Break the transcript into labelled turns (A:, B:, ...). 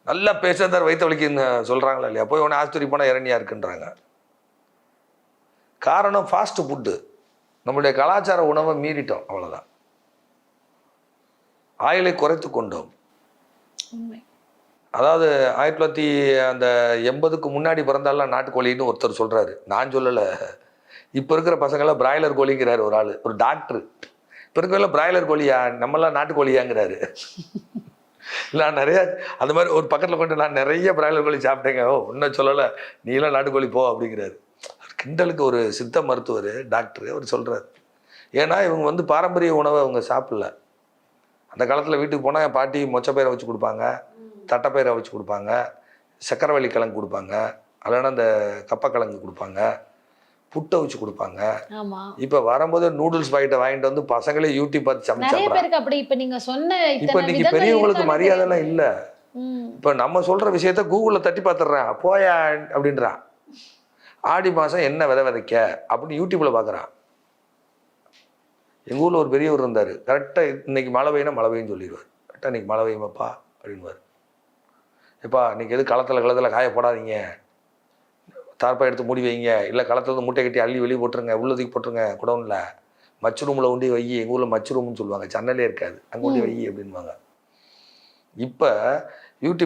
A: நல்லா பேசுறதார் வயிற்று வலிக்குன்னு சொல்கிறாங்களா இல்லையா? போய் உடனே ஆஸ்பத்திரி போனால் இறனியாக இருக்குன்றாங்க. காரணம் ஃபாஸ்ட் ஃபுட்டு. நம்முடைய கலாச்சார உணவை மீறிட்டோம், அவ்வளோதான். ஆயிலை குறைத்து கொண்டோம். அதாவது 1980க்கு முன்னாடி பிறந்தாலாம் நாட்டுக்கோழின்னு ஒருத்தர் சொல்கிறாரு, நான் சொல்லலை. இப்போ இருக்கிற பசங்களாம் பிராய்லர் கோழிங்கிறாரு ஒரு ஆள், ஒரு டாக்டர். இப்போ இருக்கிற பிராய்லர் கோழியா, நம்மளாம் நாட்டுக்கோழியாங்கிறாரு. இல்லை, நான் நிறையா அந்த மாதிரி ஒரு பக்கத்தில் கொண்டு நான் நிறைய பிராய்லர் கோழி சாப்பிட்டேங்க. ஓ, இன்னும் சொல்லலை, நீலாம் நாட்டுக்கோழி போ அப்படிங்கிறாரு. கிண்டலுக்கு ஒரு சித்த மருத்துவர் டாக்டர் அவர் சொல்கிறார். ஏன்னா இவங்க பாரம்பரிய உணவை அவங்க சாப்பிடல. அந்த காலத்தில் வீட்டுக்கு போனால் என் பாட்டி மொச்சப்பயிரை வச்சு கொடுப்பாங்க, தட்டைப்பயிரை வச்சு கொடுப்பாங்க, சக்கரவள்ளி கிழங்கு கொடுப்பாங்க, இல்லைன்னா அந்த கப்பக்கிழங்கு கொடுப்பாங்க, புட்டை வச்சு கொடுப்பாங்க. இப்போ வரும்போது நூடுல்ஸ் பாக்கெட்டை வாங்கிட்டு வந்து பசங்களே யூடியூப் பார்த்து சமைச்சாங்க. இப்போ இன்னைக்கு பெரியவங்களுக்கு மரியாதைலாம் இல்லை. இப்போ நம்ம சொல்கிற விஷயத்த கூகுளில் தட்டி பார்த்துட்றான், போயா அப்படின்றான். ஆடி மாதம் என்ன விதை விதைக்க அப்படின்னு யூடியூப்பில் பார்க்குறான். எங்கள் ஊரில் ஒரு பெரியவர் இருந்தார். கரெக்டாக இன்னைக்கு மழை பெய்யுனா மழை பெய்யுன்னு சொல்லிடுவார். கரெக்டாக இன்றைக்கி மழை பெய்யுமாப்பா அப்படின்வார். எப்பா இன்றைக்கி எது களத்தில் காய போடாதீங்க, தார்ப்பா எடுத்து மூடி வைங்க, இல்லை களத்தில் மூட்டை கட்டி அள்ளி வெளியே போட்டுருங்க, உள்ளதுக்கு போட்டுருங்க, குடவுனில் மச்ரூமில் உண்டி வை. எங்கள் ஊரில் மச்ரூம்னு சொல்லுவாங்க, சன்னலே இருக்காது, அங்கே உண்டி வை அப்படின்வாங்க. இப்போ யூடியூப்